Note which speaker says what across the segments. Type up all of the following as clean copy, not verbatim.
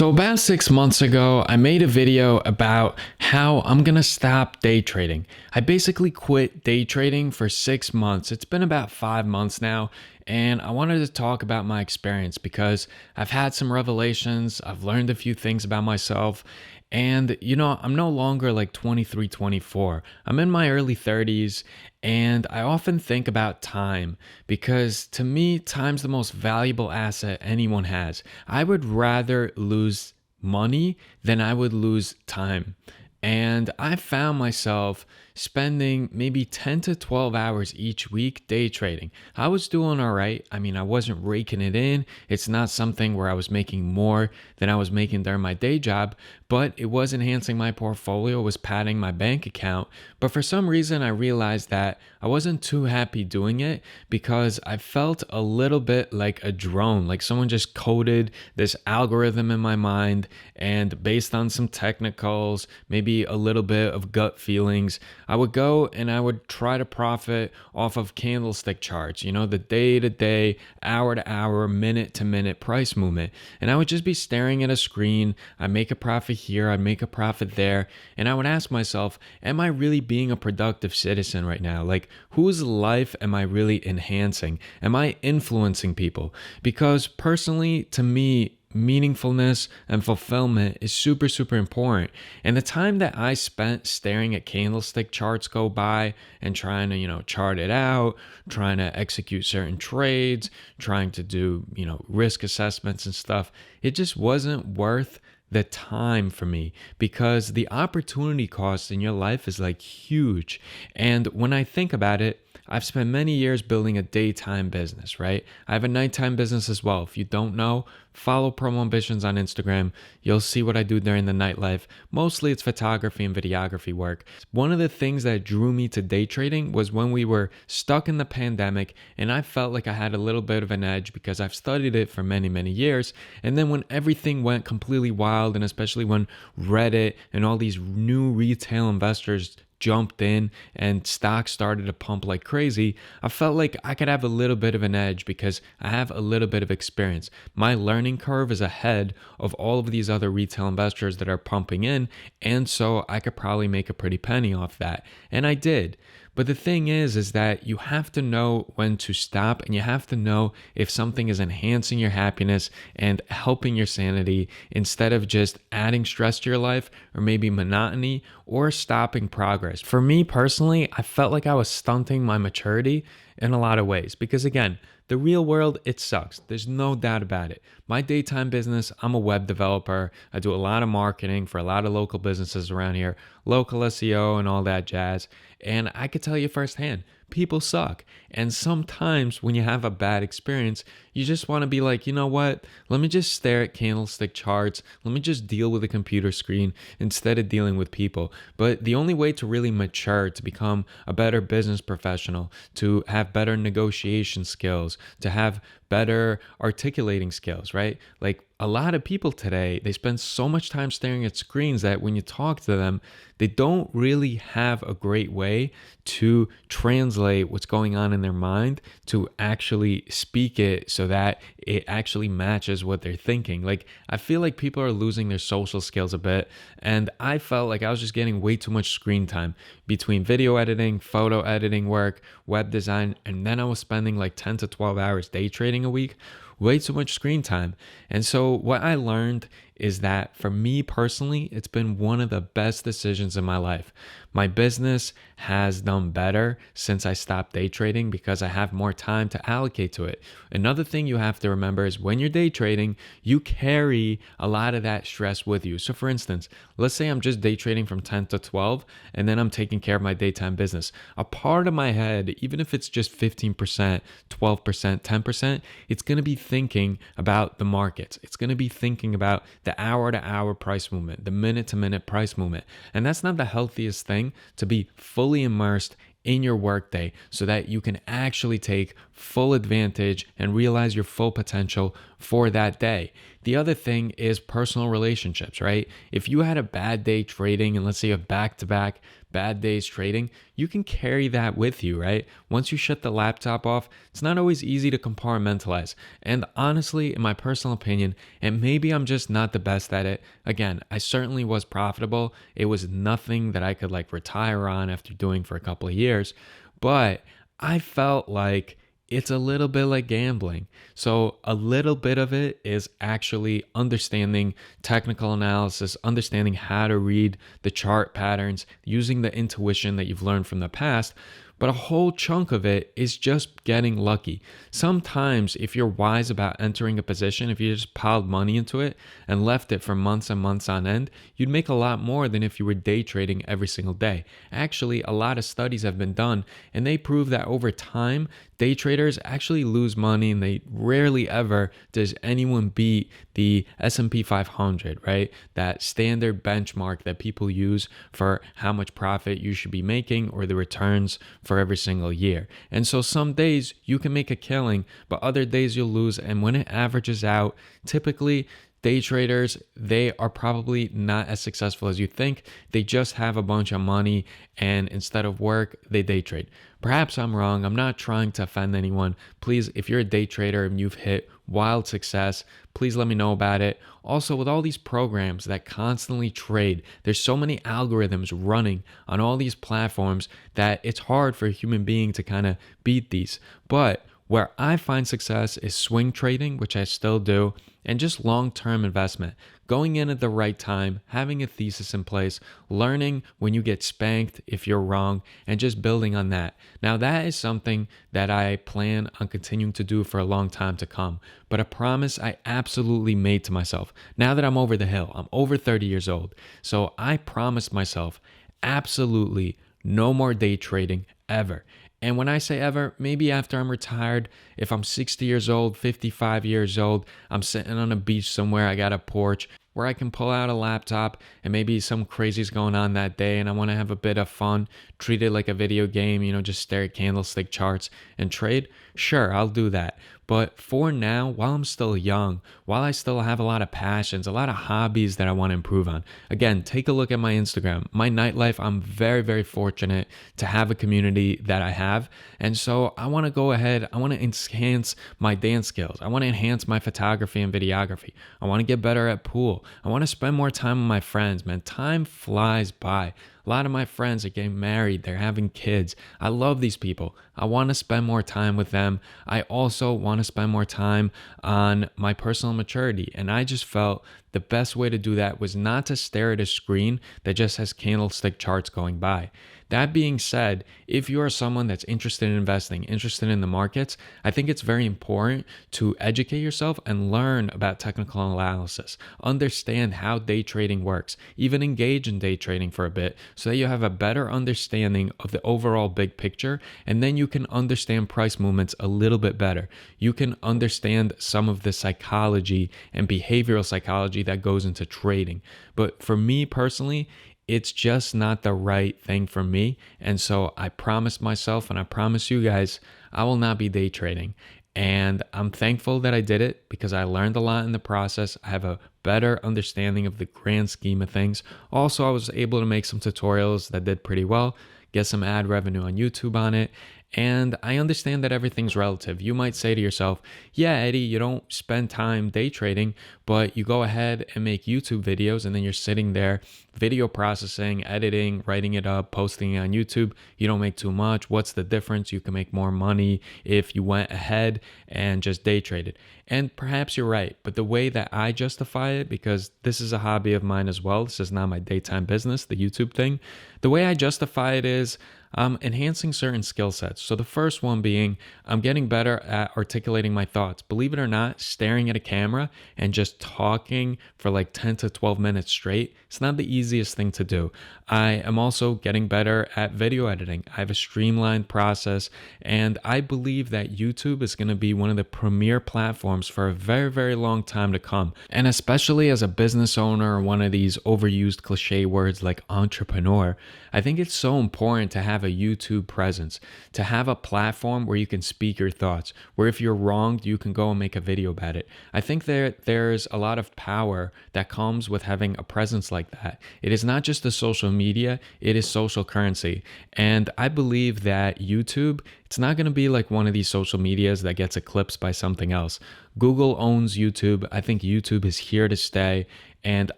Speaker 1: So about 6 months ago, I made a video about how I'm gonna stop day trading. I basically quit day trading for 6 months. It's been about 5 months now, and I wanted to talk about my experience because I've had some revelations. I've learned a few things about myself. And I'm no longer like 23, 24. I'm in my early 30s, and I often think about time because to me, time's the most valuable asset anyone has. I would rather lose money than I would lose time. And I found myself spending maybe 10 to 12 hours each week day trading. I was doing all right. I mean, I wasn't raking it in. It's not something where I was making more than I was making during my day job, but it was enhancing my portfolio, was padding my bank account. But for some reason, I realized that I wasn't too happy doing it because I felt a little bit like a drone, like someone just coded this algorithm in my mind, and based on some technicals, maybe a little bit of gut feelings, I would go and I would try to profit off of candlestick charts, the day to day, hour to hour, minute to minute price movement. And I would just be staring at a screen. I make a profit here, I make a profit there. And I would ask myself, am I really being a productive citizen right now? Like, whose life am I really enhancing? Am I influencing people? Because personally, to me, meaningfulness and fulfillment is super, super important. And the time that I spent staring at candlestick charts go by and trying to, chart it out, trying to execute certain trades, trying to do, risk assessments and stuff, it just wasn't worth the time for me because the opportunity cost in your life is like huge. And when I think about it, I've spent many years building a daytime business, right? I have a nighttime business as well. If you don't know, follow Promo Ambitions on Instagram. You'll see what I do during the nightlife. Mostly it's photography and videography work. One of the things that drew me to day trading was when we were stuck in the pandemic and I felt like I had a little bit of an edge because I've studied it for many, many years. And then when everything went completely wild, and especially when Reddit and all these new retail investors jumped in and stocks started to pump like crazy, I felt like I could have a little bit of an edge because I have a little bit of experience. My learning curve is ahead of all of these other retail investors that are pumping in, and so I could probably make a pretty penny off that. And I did. But the thing is that you have to know when to stop, and you have to know if something is enhancing your happiness and helping your sanity instead of just adding stress to your life or maybe monotony or stopping progress. For me personally, I felt like I was stunting my maturity in a lot of ways because, again, the real world, it sucks. There's no doubt about it. My daytime business, I'm a web developer. I do a lot of marketing for a lot of local businesses around here, local SEO and all that jazz. And I could tell you firsthand, people suck. And sometimes when you have a bad experience, you just want to be like, you know what? Let me just stare at candlestick charts. Let me just deal with a computer screen instead of dealing with people. But the only way to really mature, to become a better business professional, to have better negotiation skills, to have better articulating skills, right? Like a lot of people today, they spend so much time staring at screens that when you talk to them, they don't really have a great way to translate what's going on in their mind to actually speak it so that it actually matches what they're thinking. Like, I feel like people are losing their social skills a bit, and I felt like I was just getting way too much screen time between video editing, photo editing work, web design, and then I was spending like 10 to 12 hours day trading a week. Way too much screen time. And so what I learned is that for me personally, it's been one of the best decisions in my life. My business has done better since I stopped day trading because I have more time to allocate to it. Another thing you have to remember is when you're day trading, you carry a lot of that stress with you. So for instance, let's say I'm just day trading from 10 to 12 and then I'm taking care of my daytime business. A part of my head, even if it's just 15%, 12%, 10%, it's going to be thinking about the markets. It's going to be thinking about the hour to hour price movement, the minute to minute price movement. And that's not the healthiest thing, to be fully immersed in your workday so that you can actually take full advantage and realize your full potential for that day. The other thing is personal relationships, right? If you had a bad day trading and let's say you have back-to-back bad days trading, you can carry that with you, right? Once you shut the laptop off, it's not always easy to compartmentalize. And honestly, in my personal opinion, and maybe I'm just not the best at it, again, I certainly was profitable. It was nothing that I could like retire on after doing for a couple of years, but I felt like it's a little bit like gambling. So, a little bit of it is actually understanding technical analysis, understanding how to read the chart patterns, using the intuition that you've learned from the past. But a whole chunk of it is just getting lucky. Sometimes, if you're wise about entering a position, if you just piled money into it and left it for months and months on end, you'd make a lot more than if you were day trading every single day. Actually, a lot of studies have been done and they prove that over time, day traders actually lose money and they rarely ever does anyone beat the S&P 500, right? That standard benchmark that people use for how much profit you should be making or the returns for every single year. And so some days you can make a killing, but other days you'll lose. And when it averages out, typically day traders, they are probably not as successful as you think. They just have a bunch of money and instead of work, they day trade. Perhaps I'm wrong. I'm not trying to offend anyone. Please, if you're a day trader and you've hit wild success, please let me know about it. Also, with all these programs that constantly trade, there's so many algorithms running on all these platforms that it's hard for a human being to kind of beat these. But where I find success is swing trading, which I still do, and just long-term investment. Going in at the right time, having a thesis in place, learning when you get spanked if you're wrong, and just building on that. Now, that is something that I plan on continuing to do for a long time to come, but a promise I absolutely made to myself. Now that I'm over the hill, I'm over 30 years old, so I promised myself absolutely no more day trading ever. And when I say ever, maybe after I'm retired, if I'm 60 years old, 55 years old, I'm sitting on a beach somewhere, I got a porch where I can pull out a laptop and maybe some crazy's going on that day and I want to have a bit of fun, treat it like a video game, just stare at candlestick charts and trade. Sure, I'll do that. But for now, while I'm still young, while I still have a lot of passions, a lot of hobbies that I want to improve on, again, take a look at my Instagram. My nightlife, I'm very, very fortunate to have a community that I have. And so I want to go ahead, I want to enhance my dance skills. I want to enhance my photography and videography. I want to get better at pool. I want to spend more time with my friends, man. Time flies by. A lot of my friends are getting married, they're having kids. I love these people. I want to spend more time with them. I also want to spend more time on my personal maturity. And I just felt the best way to do that was not to stare at a screen that just has candlestick charts going by. That being said, if you are someone that's interested in investing, interested in the markets, I think it's very important to educate yourself and learn about technical analysis, understand how day trading works, even engage in day trading for a bit so that you have a better understanding of the overall big picture, and then you can understand price movements a little bit better. You can understand some of the psychology and behavioral psychology that goes into trading. But for me personally, it's just not the right thing for me. And so I promised myself and I promise you guys, I will not be day trading. And I'm thankful that I did it because I learned a lot in the process. I have a better understanding of the grand scheme of things. Also, I was able to make some tutorials that did pretty well, get some ad revenue on YouTube on it. And I understand that everything's relative. You might say to yourself, yeah, Eddie, you don't spend time day trading, but you go ahead and make YouTube videos and then you're sitting there video processing, editing, writing it up, posting it on YouTube. You don't make too much. What's the difference? You can make more money if you went ahead and just day traded. And perhaps you're right, but the way that I justify it, because this is a hobby of mine as well, this is not my daytime business, the YouTube thing, the way I justify it is enhancing certain skill sets. So the first one being, I'm getting better at articulating my thoughts. Believe it or not, staring at a camera and just talking for like 10 to 12 minutes straight, it's not the easiest thing to do. I am also getting better at video editing. I have a streamlined process, and I believe that YouTube is going to be one of the premier platforms for a very, very long time to come. And especially as a business owner or one of these overused cliche words like entrepreneur, I think it's so important to have have a YouTube presence, to have a platform where you can speak your thoughts, where if you're wronged, you can go and make a video about it. I think there's a lot of power that comes with having a presence like that. It is not just the social media, it is social currency. And I believe that YouTube, it's not going to be like one of these social medias that gets eclipsed by something else. Google owns YouTube. I think YouTube is here to stay. And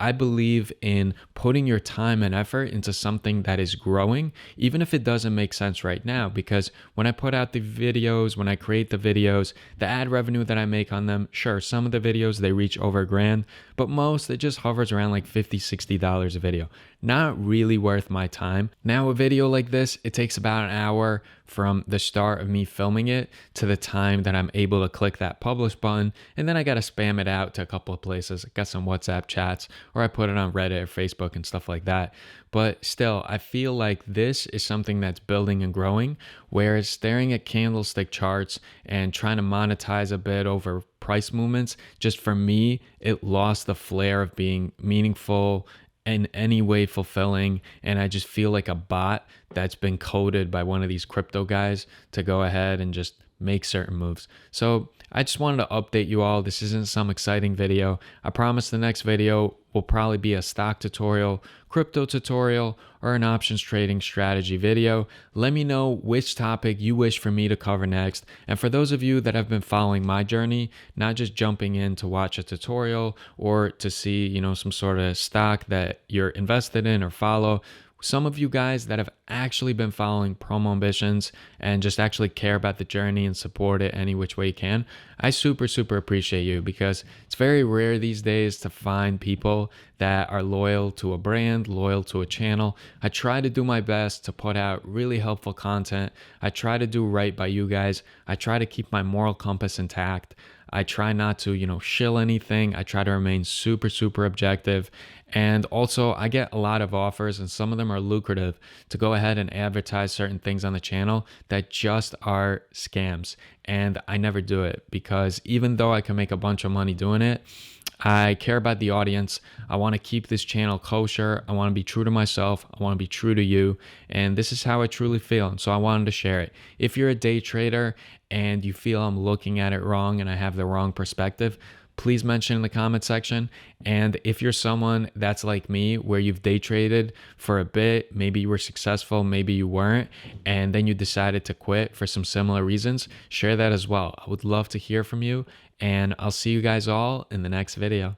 Speaker 1: I believe in putting your time and effort into something that is growing, even if it doesn't make sense right now. Because when I put out the videos, when I create the videos, the ad revenue that I make on them, sure, some of the videos, they reach over $1,000, but most, it just hovers around like $50, $60 a video. Not really worth my time. Now, a video like this, it takes about an hour from the start of me filming it to the time that I'm able to click that publish button. And then I got to spam it out to a couple of places. I got some WhatsApp chats, or I put it on Reddit or Facebook and stuff like that. But still, I feel like this is something that's building and growing, whereas staring at candlestick charts and trying to monetize a bit over price movements, just for me, it lost the flair of being meaningful, in any way fulfilling, and I just feel like a bot that's been coded by one of these crypto guys to go ahead and just make certain moves. So I just wanted to update you all. This isn't some exciting video. I promise the next video will probably be a stock tutorial, crypto tutorial, or an options trading strategy video. Let me know which topic you wish for me to cover next. And for those of you that have been following my journey, not just jumping in to watch a tutorial or to see, some sort of stock that you're invested in or follow, some of you guys that have actually been following Promo Ambitions and just actually care about the journey and support it any which way you can, I super appreciate you, because it's very rare these days to find people that are loyal to a brand, loyal to a channel. I try to do my best to put out really helpful content. I try to do right by you guys. I try to keep my moral compass intact. I try not to, shill anything. I try to remain super objective. And also, I get a lot of offers, and some of them are lucrative, to go ahead and advertise certain things on the channel that just are scams. And I never do it, because even though I can make a bunch of money doing it, I care about the audience. I want to keep this channel kosher. I want to be true to myself. I want to be true to you. And this is how I truly feel. And so I wanted to share it. If you're a day trader and you feel I'm looking at it wrong and I have the wrong perspective, please mention in the comment section. And if you're someone that's like me, where you've day traded for a bit, maybe you were successful, maybe you weren't, and then you decided to quit for some similar reasons, share that as well. I would love to hear from you, and I'll see you guys all in the next video.